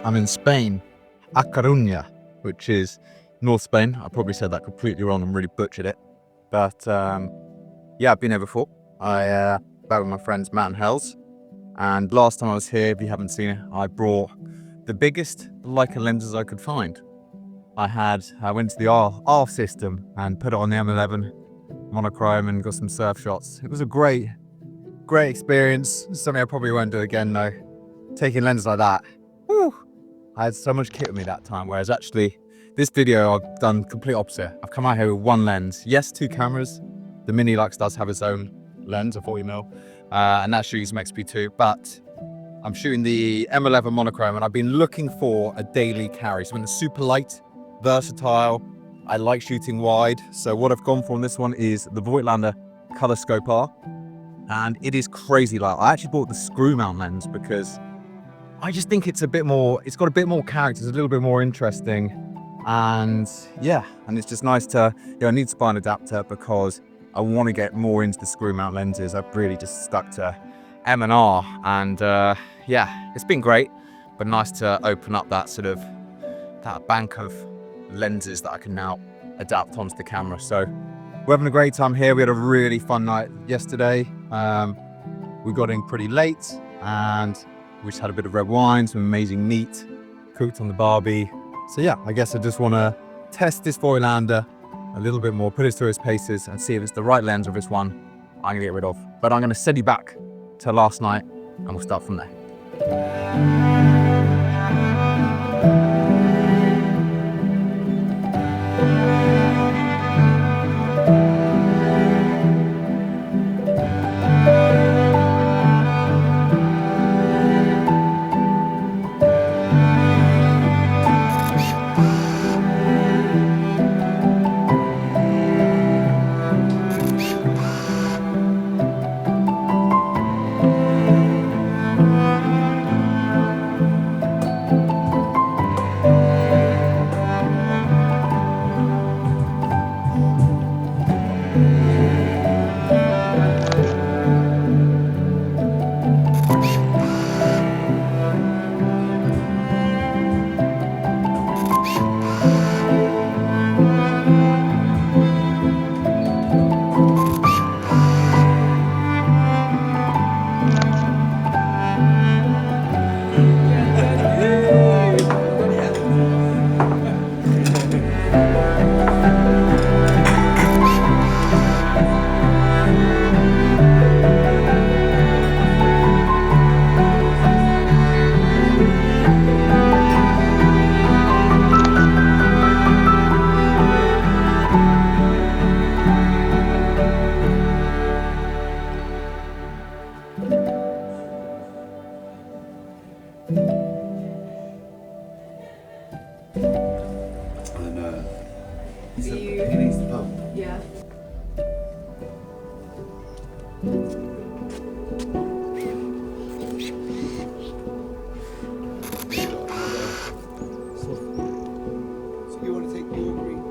I'm in Spain, A Coruña, which is North Spain. I probably said that completely wrong and really butchered it. But yeah, I've been here before. I back with my friends Matt and Hells. And last time I was here, if you haven't seen it, I brought the biggest Leica lenses I could find. I went to the R system and put it on the M11 Monochrom and got some surf shots. It was a great experience. Something I probably won't do again though. Taking lenses like that, whew, I had so much kit with me that time, whereas actually this video I've done complete opposite. I've come out here with one lens. Yes, 2 cameras. The Minilux does have its own lens, a 40mm, and that shoots some XP2, but I'm shooting the M11 Monochrom and I've been looking for a daily carry. Something that's super light, versatile. I like shooting wide. So what I've gone for on this one is the Voigtlander Colorskopar, and it is crazy light. I actually bought the screw mount lens because I just think it's a bit more, it's got a bit more character, it's a little bit more interesting. And yeah, and it's just nice to, I need to buy an adapter because I want to get more into the screw mount lenses. I've really just stuck to M and R, and yeah, it's been great, but nice to open up that sort of, that bank of lenses that I can now adapt onto the camera. So we're having a great time here. We had a really fun night yesterday. We got in pretty late and we just had a bit of red wine, some amazing meat cooked on the barbie. So yeah, I guess I just want to test this Voigtlander a little bit more, put it through its paces and see if it's the right lens or if it's one I'm going to get rid of. But I'm going to send you back to last night and we'll start from there. Yeah. So you want to take your green?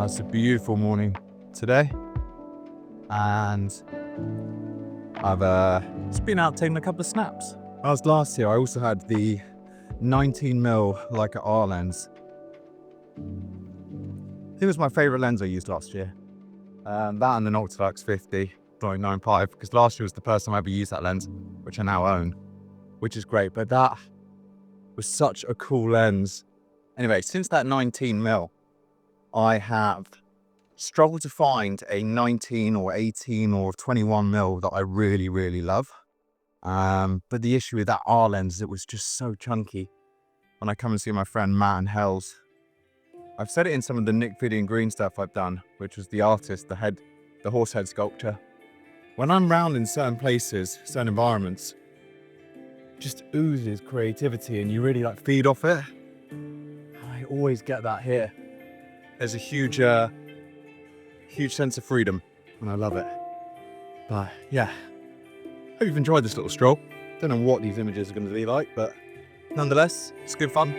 It's a beautiful morning today, and I've just been out taking a couple of snaps. As last year, I also had the 19mm Leica R lens. It was my favourite lens I used last year. That and the Voigtlander 50.95, because last year was the first time I ever used that lens, which I now own, which is great. But that was such a cool lens. Anyway, since that 19mm, I have struggled to find a 19 or 18 or 21mm that I really, really love. But the issue with that R lens is it was just so chunky. When I come and see my friend Matt and Hells, I've said it in some of the Nick Vidian Green stuff I've done, which was the artist, the horse head sculpture. When I'm round in certain places, certain environments, it just oozes creativity and you really like feed off it. I always get that here. There's a huge sense of freedom, and I love it. But yeah, hope you've enjoyed this little stroll. Don't know what these images are going to be like, but nonetheless, it's good fun.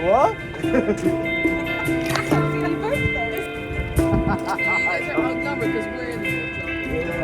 What? Happy birthday! You guys are outnumbered because we're in the middle.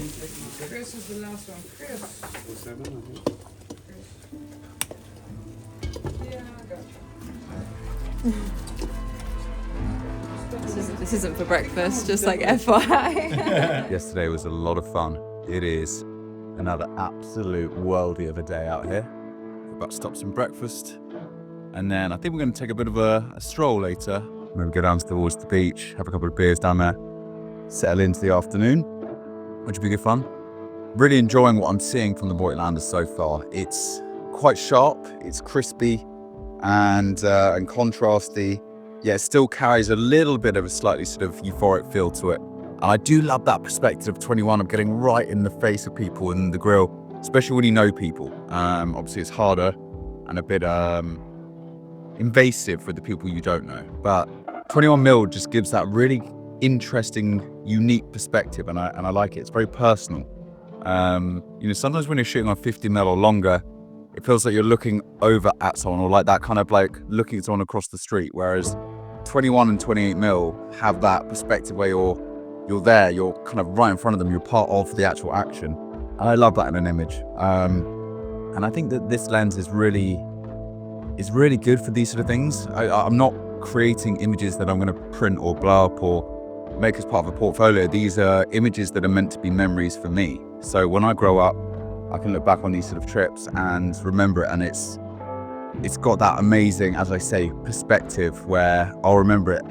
Chris is the last one. Chris. 07, I think. Yeah, I got you. This isn't for breakfast, just like FYI. Yesterday was a lot of fun. It is another absolute worldie of a day out here. We're about to stop some breakfast, and then I think we're going to take a bit of a stroll later. Maybe go down towards the beach, have a couple of beers down there, settle into the afternoon, which will be good fun. Really enjoying what I'm seeing from the Voigtlander so far. It's quite sharp, it's crispy and contrasty. Yeah, it still carries a little bit of a slightly sort of euphoric feel to it. And I do love that perspective of 21 of getting right in the face of people in the grill, especially when you know people. Obviously it's harder and a bit invasive with the people you don't know. But 21mm just gives that really interesting, unique perspective, and I like it. It's very personal. You know, sometimes when you're shooting on 50mm or longer, it feels like you're looking over at someone, or like that kind of like looking at someone across the street. Whereas 21 and 28mm have that perspective where you're there, you're kind of right in front of them, you're part of the actual action. And I love that in an image. And I think that this lens is really good for these sort of things. I'm not creating images that I'm going to print or blow up or make as part of a portfolio. These are images that are meant to be memories for me. So when I grow up, I can look back on these sort of trips and remember it, and it's got that amazing, as I say, perspective where I'll remember it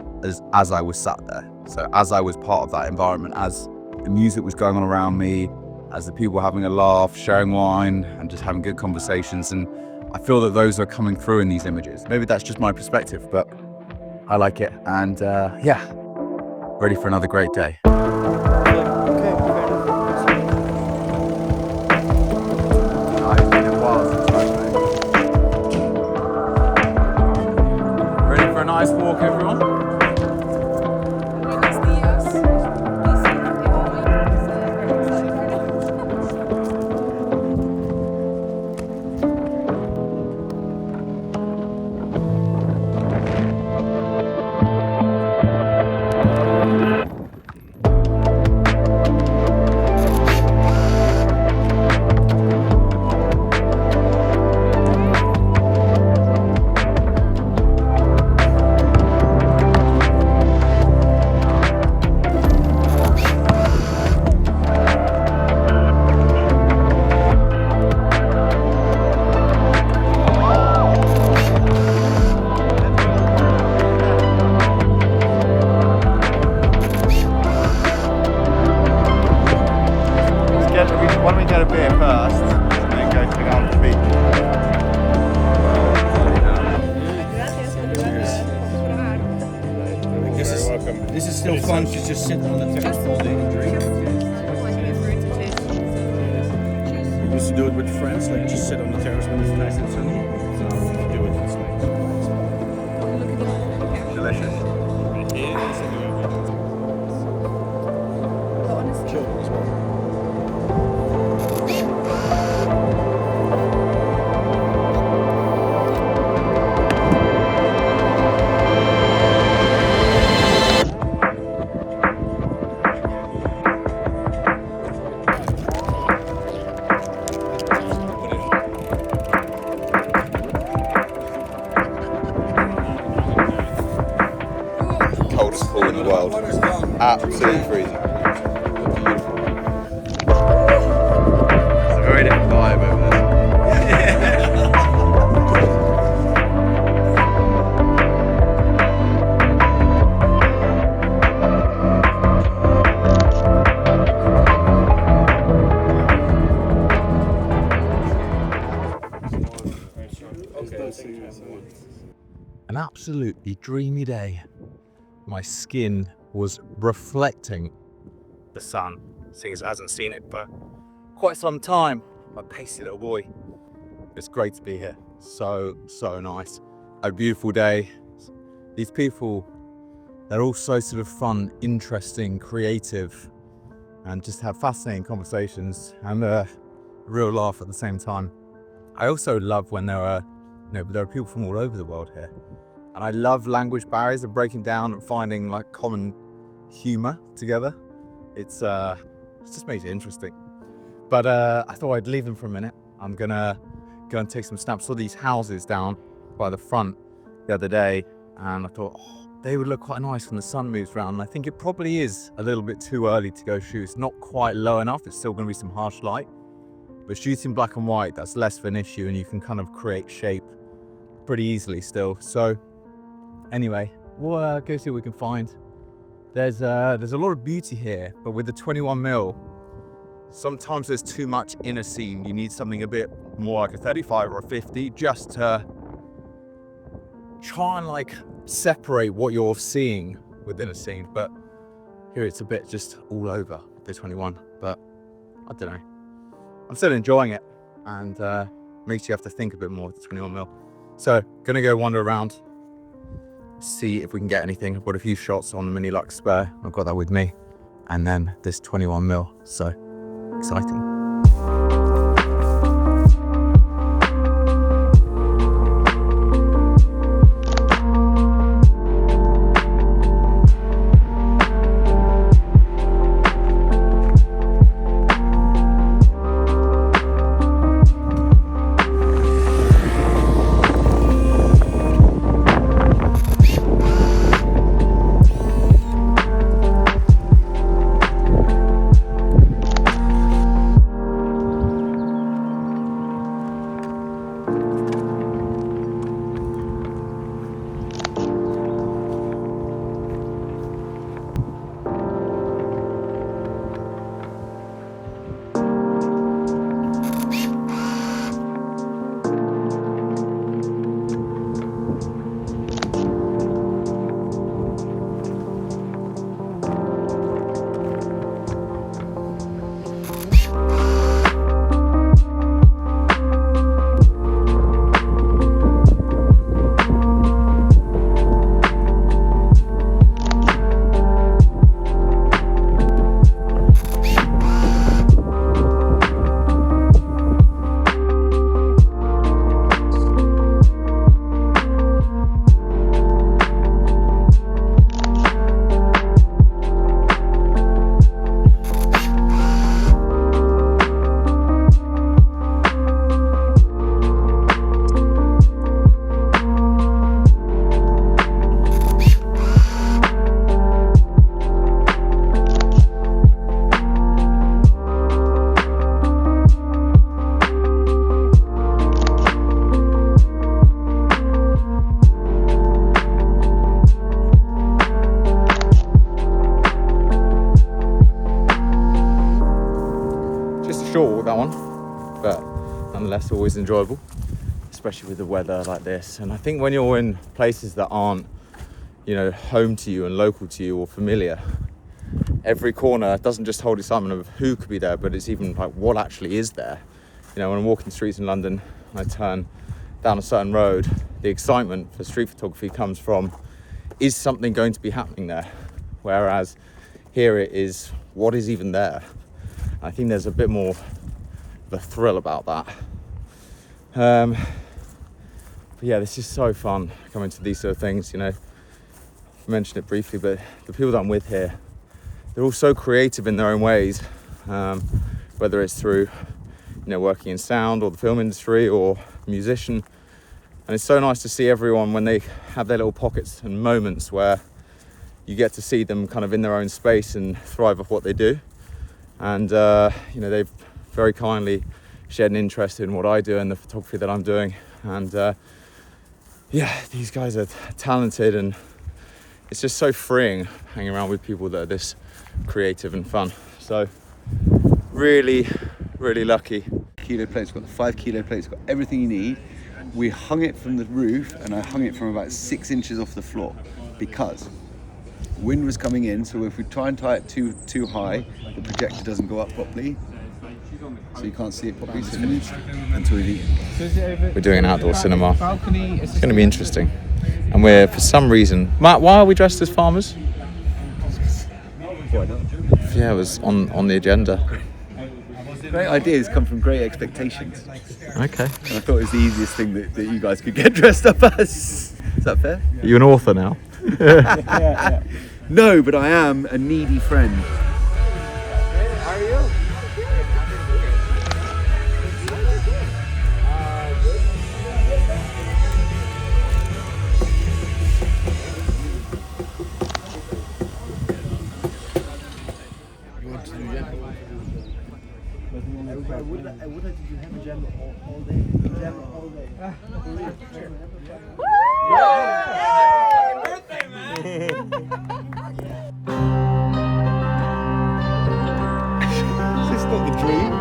as I was sat there. So as I was part of that environment, as the music was going on around me, as the people were having a laugh, sharing wine, and just having good conversations. And I feel that those are coming through in these images. Maybe that's just my perspective, but I like it. And yeah, ready for another great day. Ready for a nice walk, everyone? Buenos días. Why don't we get a beer first, and then go to on the beach? This is still fun to just sit on the terrace all day and drink. We used to do it with friends, like just sit on the terrace when it's nice and sunny. So we can do it this way. Delicious. Chill as well. Coldest pool in the world. Absolutely freezing. Beautiful. It's a very different vibe over there. An absolutely dreamy day. My skin was reflecting the sun, seeing as it hasn't seen it for quite some time. My pasty little boy. It's great to be here. So nice. A beautiful day. These people, they're all so sort of fun, interesting, creative, and just have fascinating conversations and a real laugh at the same time. I also love when there are people from all over the world here. And I love language barriers and breaking down and finding like common humor together. It's just makes it interesting. But I thought I'd leave them for a minute. I'm gonna go and take some snaps. Saw these houses down by the front the other day, and I thought, oh, they would look quite nice when the sun moves around. And I think it probably is a little bit too early to go shoot. It's not quite low enough. It's still gonna be some harsh light. But shooting black and white, that's less of an issue, and you can kind of create shape pretty easily still. So anyway, we'll go see what we can find. There's a lot of beauty here, but with the 21mm, sometimes there's too much in a scene. You need something a bit more like a 35 or a 50 just to try and like separate what you're seeing within a scene. But here it's a bit just all over the 21, but I don't know. I'm still enjoying it, and makes you have to think a bit more with the 21mm. So gonna go wander around, see if we can get anything. I've got a few shots on the Minilux spare. I've got that with me, and then this 21mm. So exciting. Short, that one, but nonetheless always enjoyable, especially with the weather like this. And I think when you're in places that aren't, you know, home to you and local to you or familiar, every corner doesn't just hold excitement of who could be there, but it's even like what actually is there. You know, when I'm walking the streets in London and I turn down a certain road, the excitement for street photography comes from, is something going to be happening there? Whereas here it is, what is even there? I think there's a bit more of a thrill about that. But yeah, this is so fun coming to these sort of things, you know. I mentioned it briefly, but the people that I'm with here, they're all so creative in their own ways, whether it's through, you know, working in sound or the film industry or musician. And it's so nice to see everyone when they have their little pockets and moments where you get to see them kind of in their own space and thrive off what they do. And you know, they've very kindly shared an interest in what I do and the photography that I'm doing. And yeah, these guys are talented, and it's just so freeing hanging around with people that are this creative and fun. So really, really lucky. Kilo plate, it's got the 5 kilo plate, it's got everything you need. We hung it from the roof, and I hung it from about 6 inches off the floor because wind was coming in, so if we try and tie it too high, the projector doesn't go up properly, so you can't see it properly until we've eaten. We're doing an outdoor cinema. It's going to be interesting. And we're, for some reason, Matt, why are we dressed as farmers? Why not? Yeah, it was on the agenda. Great ideas come from great expectations. Okay. And I thought it was the easiest thing that you guys could get dressed up as. Is that fair? Are you an author now? No, but I am a needy friend. Are you? Is this not the dream?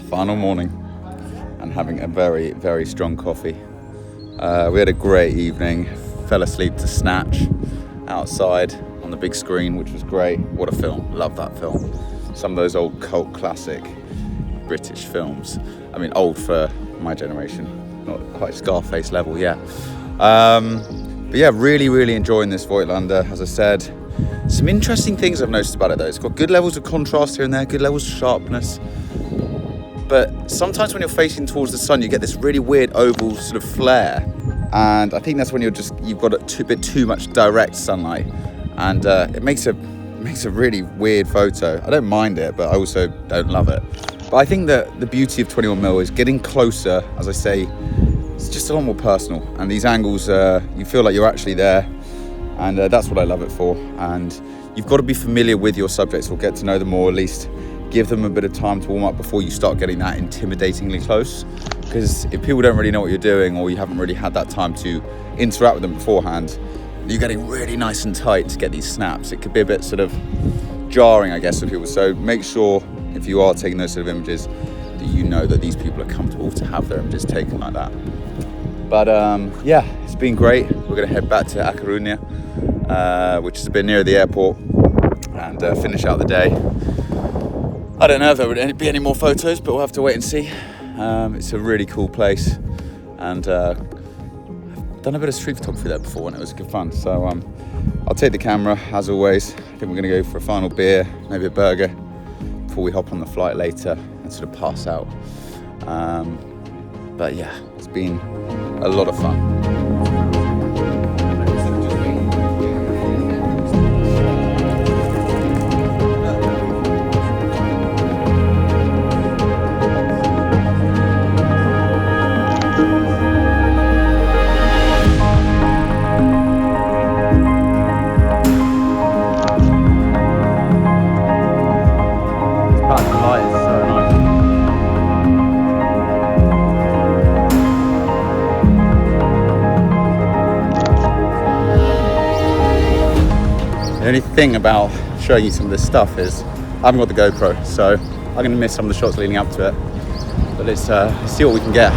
Final morning and having a very, very strong coffee. We had a great evening, fell asleep to Snatch outside on the big screen, which was great. What a film, love that film. Some of those old cult classic British films. I mean, old for my generation, not quite Scarface level yet. But yeah, really, really enjoying this Voigtlander. As I said, some interesting things I've noticed about it though. It's got good levels of contrast here and there, good levels of sharpness. But sometimes when you're facing towards the sun, you get this really weird oval sort of flare. And I think that's when you've got a bit too much direct sunlight. And it makes a really weird photo. I don't mind it, but I also don't love it. But I think that the beauty of 21mm is getting closer, as I say, it's just a lot more personal. And these angles, you feel like you're actually there. And that's what I love it for. And you've got to be familiar with your subjects or get to know them more, at least give them a bit of time to warm up before you start getting that intimidatingly close. Because if people don't really know what you're doing or you haven't really had that time to interact with them beforehand, you're getting really nice and tight to get these snaps. It could be a bit sort of jarring, I guess, for people. So make sure if you are taking those sort of images that you know that these people are comfortable to have their images taken like that. But yeah, it's been great. We're gonna head back to A Coruña, which is a bit near the airport, and finish out the day. I don't know if there would be any more photos, but we'll have to wait and see. It's a really cool place, and I've done a bit of street photography there before and it was good fun. So I'll take the camera as always. I think we're gonna go for a final beer, maybe a burger, before we hop on the flight later and sort of pass out. But yeah, it's been a lot of fun. The only thing about showing you some of this stuff is I haven't got the GoPro, so I'm going to miss some of the shots leading up to it. But let's see what we can get.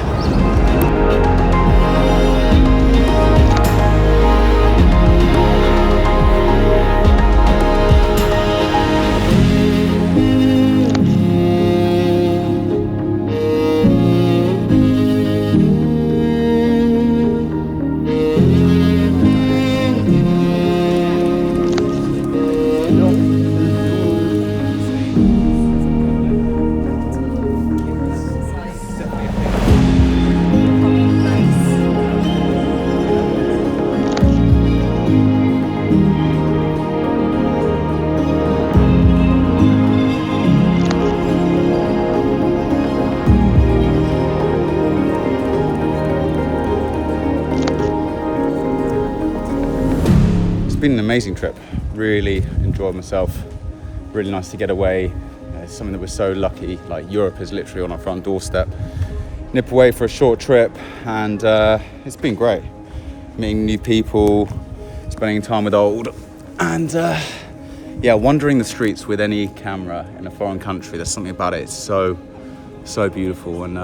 been an amazing trip. Really enjoyed myself. Really nice to get away. It's something that we're so lucky. Like, Europe is literally on our front doorstep. Nip away for a short trip, and it's been great. Meeting new people, spending time with old, and yeah, wandering the streets with any camera in a foreign country. There's something about it. It's so beautiful, and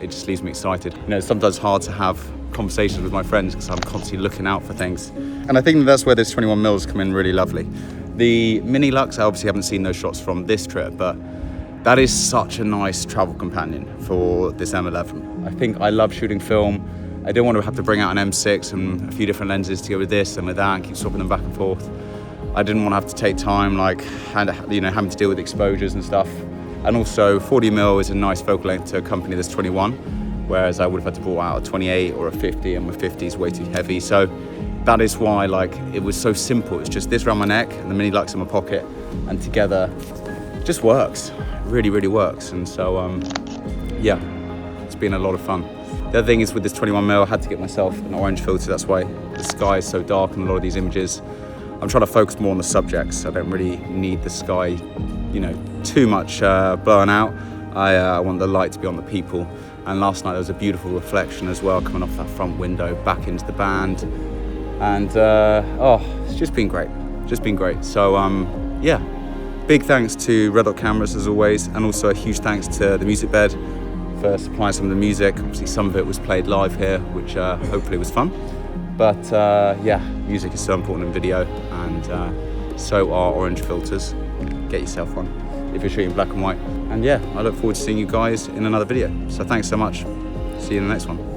it just leaves me excited. You know, it's sometimes hard to have conversations with my friends because I'm constantly looking out for things. And I think that's where this 21mm come in really lovely. The Minilux, I obviously haven't seen those shots from this trip, but that is such a nice travel companion for this M11. I think I love shooting film. I didn't want to have to bring out an M6 and a few different lenses to go with this and with that and keep swapping them back and forth. I didn't want to have to take time, like, you know, having to deal with exposures and stuff. And also 40mm is a nice focal length to accompany this 21, whereas I would have had to pull out a 28 or a 50, and my 50 is way too heavy. So that is why, like, it was so simple. It's just this around my neck and the Minilux in my pocket, and together it just works. It really works. And so yeah, it's been a lot of fun. The other thing is, with this 21mm, I had to get myself an orange filter. That's why the sky is so dark in a lot of these images. I'm trying to focus more on the subjects. I don't really need the sky, you know, too much blown out. I want the light to be on the people. And last night there was a beautiful reflection as well coming off that front window back into the band. And oh, it's just been great. So yeah, big thanks to Red Dot Cameras as always, and also a huge thanks to the music bed for supplying some of the music. Obviously some of it was played live here, which hopefully was fun. But yeah, music is so important in video, and so are orange filters. Get yourself one if you're shooting black and white. And yeah, I look forward to seeing you guys in another video. So thanks so much. See you in the next one.